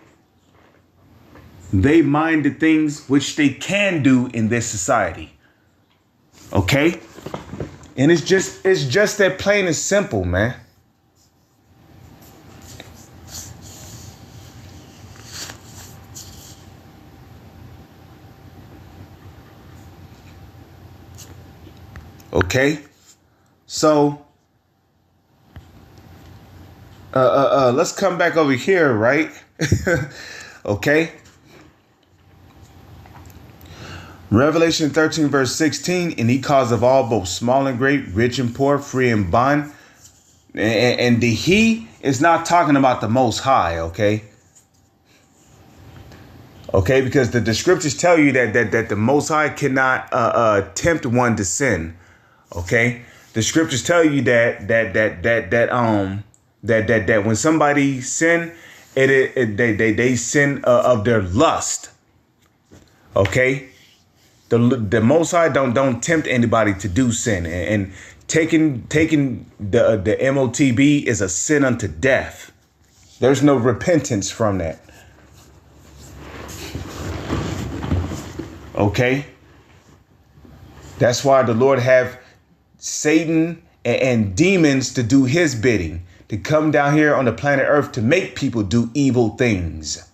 They mind the things which they can do in this society. Okay? And it's just that plain and simple, man. Okay? So let's come back over here, right? Okay. Revelation 13, verse 16, and he causeth all, both small and great, rich and poor, free and bond. And the he is not talking about the Most High, okay? Okay, because the scriptures tell you that the Most High cannot tempt one to sin. Okay, the scriptures tell you that when somebody sin, they sin of their lust. Okay, the Most High don't tempt anybody to do sin, and taking the MOTB is a sin unto death. There's no repentance from that. Okay, that's why the Lord have Satan and demons to do his bidding, to come down here on the planet Earth to make people do evil things.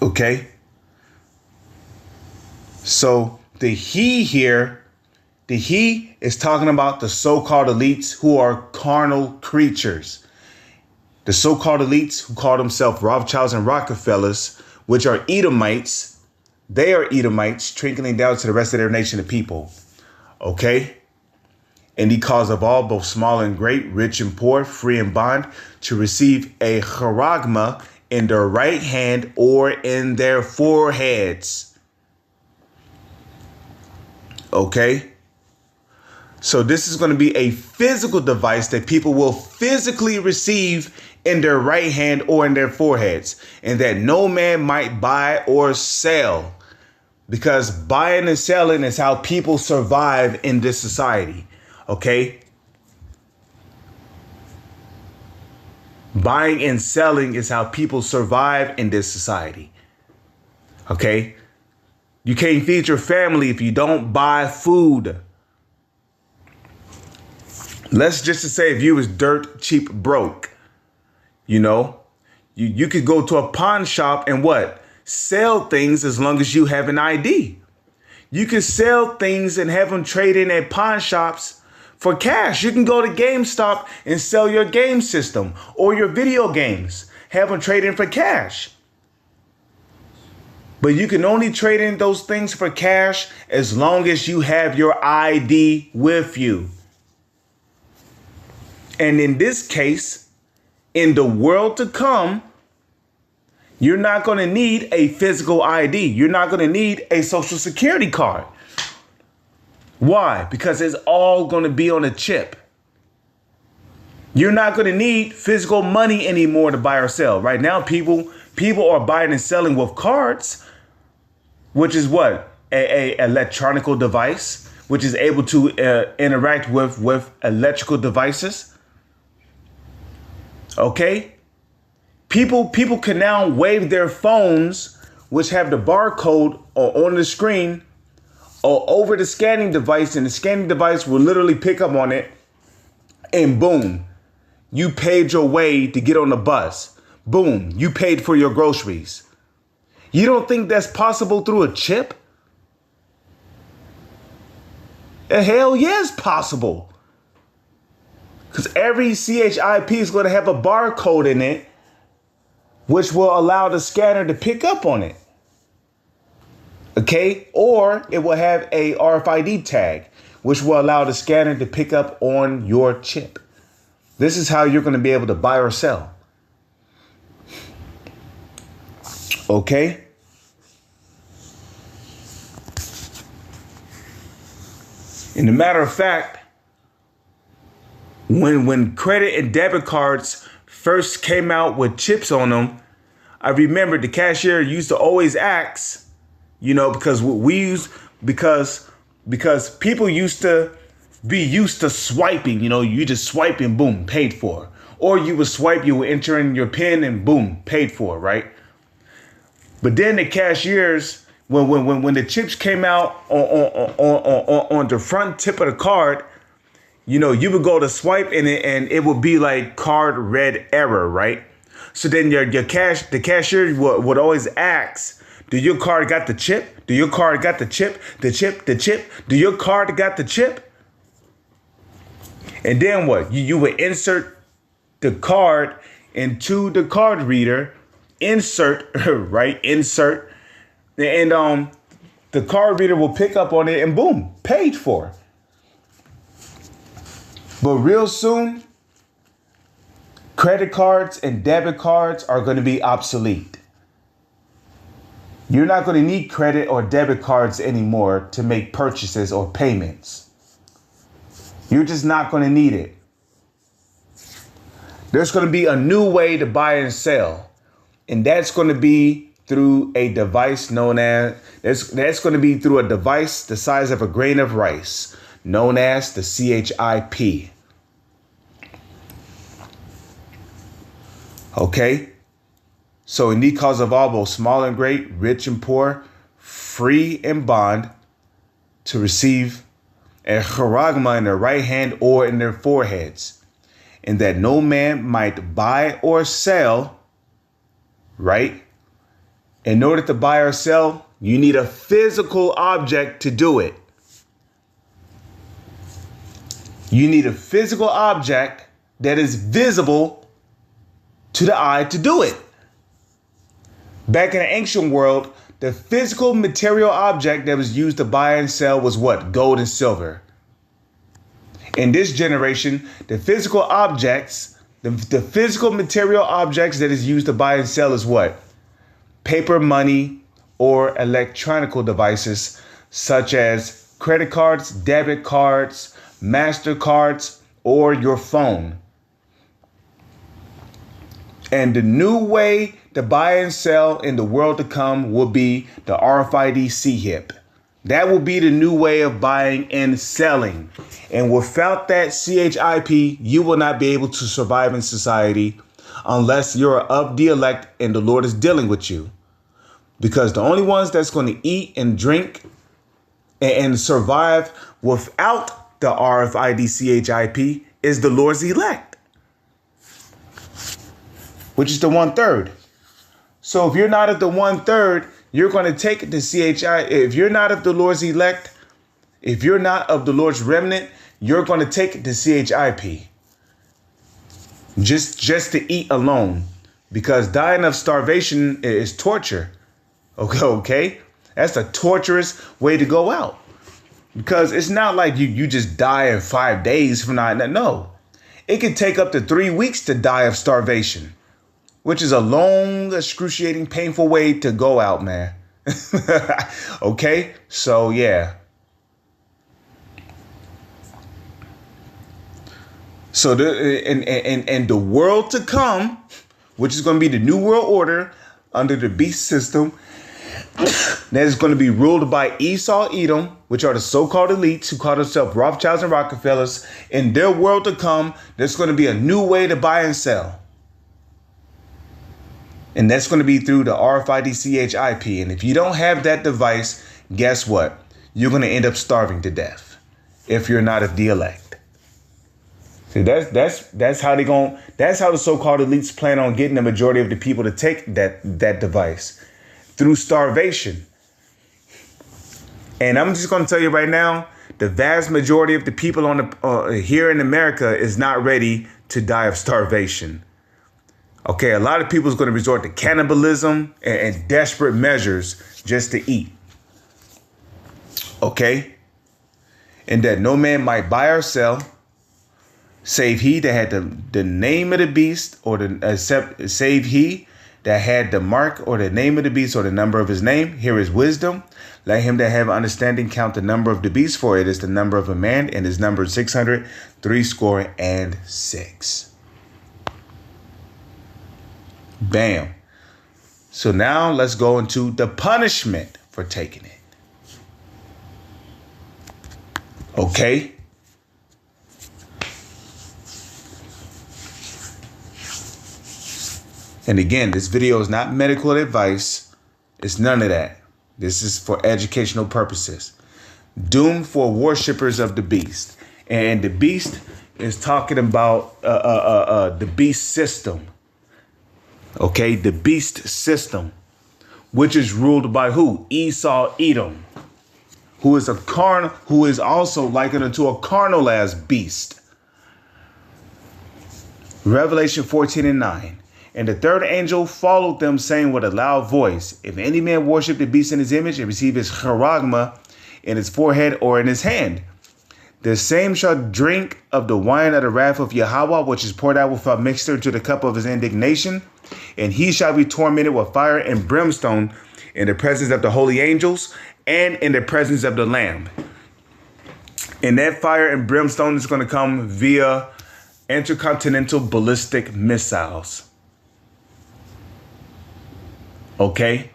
Okay, so the he here, the he is talking about the so-called elites who are carnal creatures. The so-called elites who call themselves Rothschilds and Rockefellers, which are Edomites. They are Edomites, trickling down to the rest of their nation of people. Okay? And he caused of all, both small and great, rich and poor, free and bond, to receive a charagma in their right hand or in their foreheads. Okay? So this is going to be a physical device that people will physically receive in their right hand or in their foreheads, and that no man might buy or sell, because buying and selling is how people survive in this society. Okay? Buying and selling is how people survive in this society. Okay? You can't feed your family if you don't buy food. Let's just say if you was dirt cheap broke, you know, you could go to a pawn shop and what? Sell things as long as you have an ID. You can sell things and have them trade in at pawn shops for cash. You can go to GameStop and sell your game system or your video games. Have them trade in for cash. But you can only trade in those things for cash as long as you have your ID with you. And in this case, in the world to come, you're not going to need a physical ID. You're not going to need a social security card. Why? Because it's all going to be on a chip. You're not going to need physical money anymore to buy or sell. Right now, people are buying and selling with cards, which is what? A electronical device, which is able to interact with electrical devices. Okay? People can now wave their phones, which have the barcode on the screen, or over the scanning device, and the scanning device will literally pick up on it, and boom, you paid your way to get on the bus. Boom, you paid for your groceries. You don't think that's possible through a chip? Hell yeah, it's possible. Because every CHIP is going to have a barcode in it, which will allow the scanner to pick up on it. Okay? Or it will have a RFID tag, which will allow the scanner to pick up on your chip. This is how you're going to be able to buy or sell. Okay? And a matter of fact, when credit and debit cards first came out with chips on them, I remember the cashier used to always ask, you know, because people used to be used to swiping, you know, you just swipe and boom, paid for. Or you would swipe, you would enter in your PIN and boom, paid for, right? But then the cashiers, when the chips came out on the front tip of the card, you know, you would go to swipe and it would be like card read error, right? So then the cashier would always ask, do your card got the chip? Do your card got the chip? The chip? Do your card got the chip? And then what? You would insert the card into the card reader, insert, right? Insert. And the card reader will pick up on it and boom, paid for. But real soon, credit cards and debit cards are going to be obsolete. You're not going to need credit or debit cards anymore to make purchases or payments. You're just not going to need it. There's going to be a new way to buy and sell. And that's going to be through a device known as, that's going to be through a device the size of a grain of rice, known as the CHIP. Okay? So in the cause of all, both small and great, rich and poor, free and bond, to receive a charagma in their right hand or in their foreheads, and that no man might buy or sell, right? In order to buy or sell, you need a physical object to do it. You need a physical object that is visible to the eye to do it. Back in the ancient world, the physical material object that was used to buy and sell was what? Gold and silver. In this generation, the physical objects, the physical material objects that is used to buy and sell is what? Paper money or electronic devices such as credit cards, debit cards, MasterCards, or your phone. And the new way to buy and sell in the world to come will be the RFID CHIP. That will be the new way of buying and selling. And without that CHIP, you will not be able to survive in society unless you're of the elect and the Lord is dealing with you. Because the only ones that's going to eat and drink and survive without the RFID CHIP is the Lord's elect, which is the 1/3. So if you're not of the 1/3, you're going to take the CHI. If you're not of the Lord's elect, if you're not of the Lord's remnant, you're going to take the CHIP. Just to eat alone, because dying of starvation is torture. Okay? That's a torturous way to go out. Because it's not like you just die in 5 days from not. No. It can take up to 3 weeks to die of starvation, which is a long, excruciating, painful way to go out, man. Okay? So, yeah. So, the world to come, which is going to be the New World Order under the beast system, that is going to be ruled by Esau, Edom, which are the so-called elites who call themselves Rothschilds and Rockefellers. In their world to come, there's going to be a new way to buy and sell. And that's going to be through the RFID CHIP. And if you don't have that device, guess what? You're going to end up starving to death if you're not of the elect. See, that's how the so-called elites plan on getting the majority of the people to take that device, through starvation. And I'm just going to tell you right now, the vast majority of the people on the here in America is not ready to die of starvation. Okay, a lot of people is going to resort to cannibalism and desperate measures just to eat. Okay? And that no man might buy or sell, save he that had the name of the beast, or save he that had the mark or the name of the beast or the number of his name. Here is wisdom. Let him that have understanding count the number of the beast, for it is the number of a man, and his number is 666. Bam. So now let's go into the punishment for taking it. Okay. And again, this video is not medical advice. It's none of that. This is for educational purposes. Doom for worshippers of the beast. And the beast is talking about the beast system. Okay, the beast system, which is ruled by who? Esau, Edom, who is also likened unto a carnal as beast. Revelation 14:9. And the third angel followed them, saying with a loud voice, if any man worship the beast in his image and receive his charagma in his forehead or in his hand, the same shall drink of the wine of the wrath of Yahweh, which is poured out without mixture into the cup of his indignation. And he shall be tormented with fire and brimstone in the presence of the holy angels and in the presence of the Lamb. And that fire and brimstone is going to come via intercontinental ballistic missiles. Okay?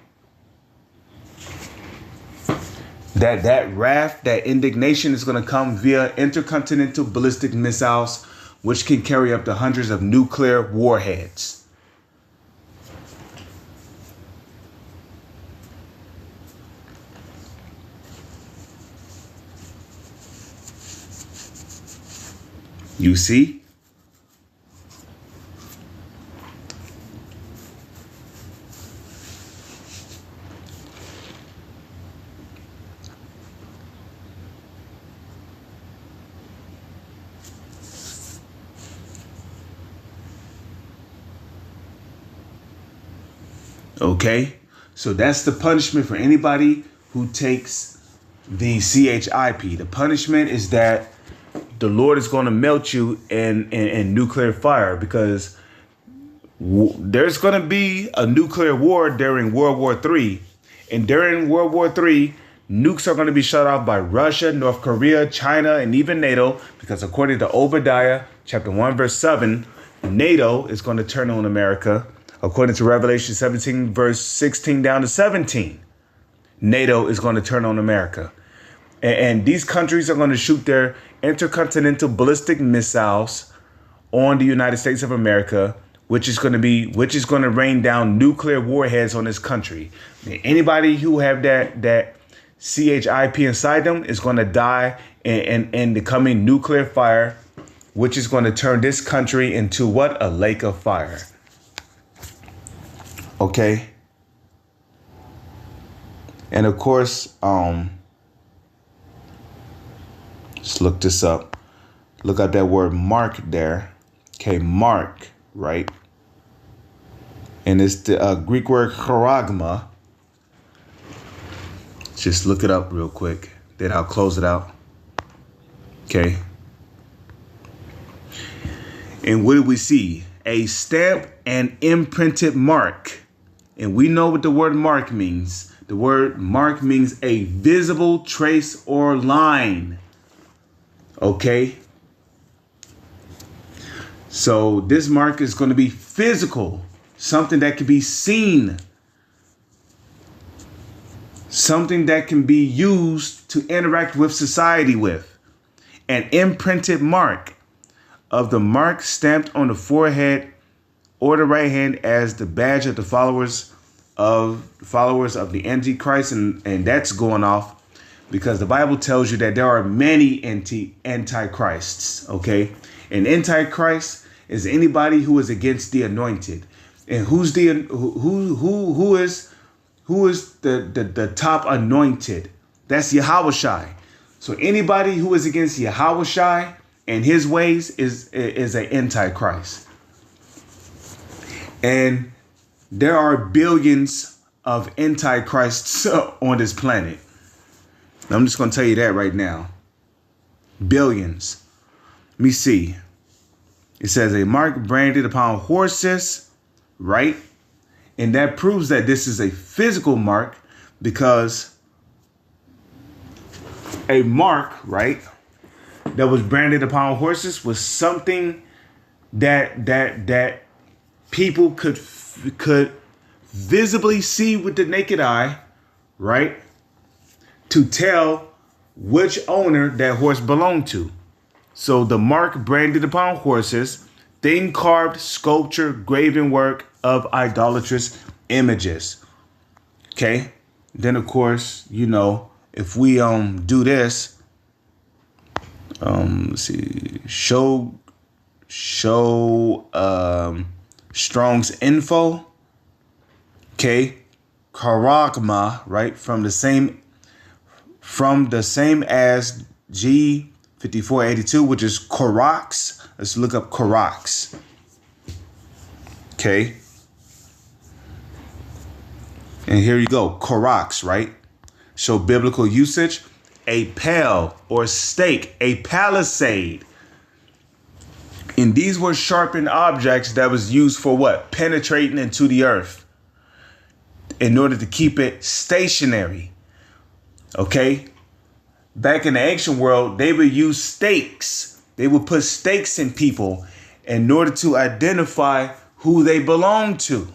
That wrath, that indignation is going to come via intercontinental ballistic missiles, which can carry up to hundreds of nuclear warheads. You see? Okay, so that's the punishment for anybody who takes the CHIP. The punishment is that the Lord is going to melt you in nuclear fire, because there's going to be a nuclear war during World War III. And during World War III, nukes are going to be shut off by Russia, North Korea, China, and even NATO, because according to Obadiah chapter 1, verse 7, NATO is going to turn on America. According to Revelation 17, verse 16 down to 17, NATO is going to turn on America. And these countries are going to shoot their intercontinental ballistic missiles on the United States of America, which is going to rain down nuclear warheads on this country. Anybody who have that CHIP inside them is going to die in the coming nuclear fire, which is going to turn this country into what? A lake of fire. Okay. And of course, let's look this up. Look at that word mark there. Okay, mark, right? And it's the Greek word charagma. Just look it up real quick. Then I'll close it out. Okay. And what do we see? A stamp and imprinted mark. And we know what the word mark means. The word mark means a visible trace or line. Okay. So this mark is going to be physical, something that can be seen, something that can be used to interact with society with. An imprinted mark of the mark stamped on the forehead or the right hand as the badge of the followers of the Antichrist, and that's going off because the Bible tells you that there are many antichrists. Okay, an antichrist is anybody who is against the anointed, and who is the top anointed? That's Yahushai. So anybody who is against Yahushai and his ways is an antichrist. And there are billions of antichrists on this planet. I'm just going to tell you that right now. Billions. Let me see. It says a mark branded upon horses, right? And that proves that this is a physical mark, because a mark, right, that was branded upon horses was something that people could visibly see with the naked eye, right, to tell which owner that horse belonged to. So the mark branded upon horses, thin carved sculpture, graven work of idolatrous images. Okay. Then of course, you know, if we do this, let's see, show Strong's info. Okay, charagma, right, from the same as G5482, which is Koroks. Let's look up Koroks. Okay. And here you go. Koraks, right? So biblical usage, a pale or stake, a palisade. And these were sharpened objects that was used for what? Penetrating into the earth in order to keep it stationary. Okay? Back in the ancient world, they would use stakes. They would put stakes in people in order to identify who they belong to.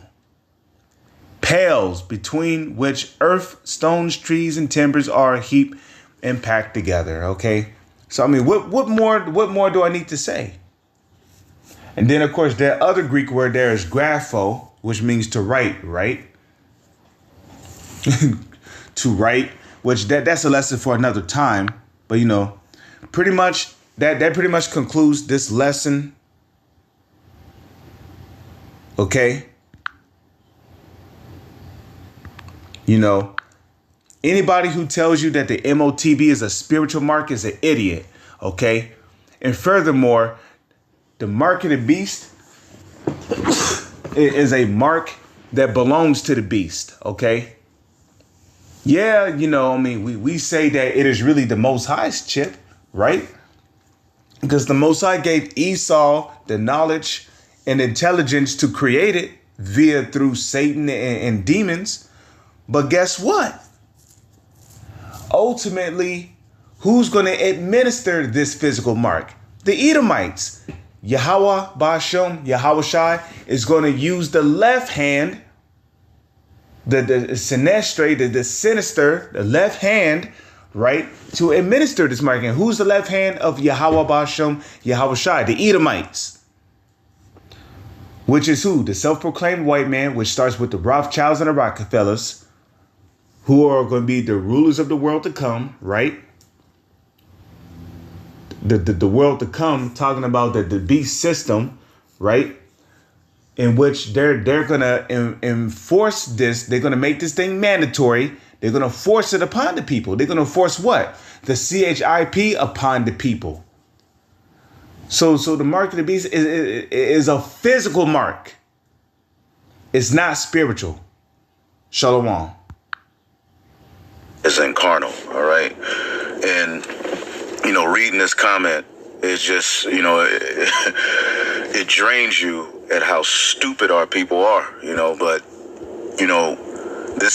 Pales between which earth, stones, trees, and timbers are heaped and packed together. Okay? So I mean, what more do I need to say? And then, of course, that other Greek word there is grapho, which means to write, right? To write, which that's a lesson for another time. But, you know, pretty much that pretty much concludes this lesson. Okay? You know, anybody who tells you that the MOTB is a spiritual mark is an idiot. Okay? And furthermore, the mark of the beast is a mark that belongs to the beast, okay? Yeah, you know, I mean, we say that it is really the Most High's chip, right? Because the Most High gave Esau the knowledge and intelligence to create it through Satan and demons. But guess what? Ultimately, who's going to administer this physical mark? The Edomites. Yahweh Ba'ashem, Yahweh Shai is going to use the left hand, the sinestre, the sinister, the left hand, right, to administer this mark. And who's the left hand of Yahweh Ba'ashem, Yahweh Shai? The Edomites. Which is who? The self-proclaimed white man, which starts with the Rothschilds and the Rockefellers, who are going to be the rulers of the world to come, right? The world to come, talking about the beast system, right? In which they're going to enforce this. They're going to make this thing mandatory. They're going to force it upon the people. They're going to force what? The CHIP upon the people. So the mark of the beast is a physical mark. It's not spiritual. Shalom. It's incarnal, all right? And you know, reading this comment is just, you know, it drains you at how stupid our people are, you know, but, you know, this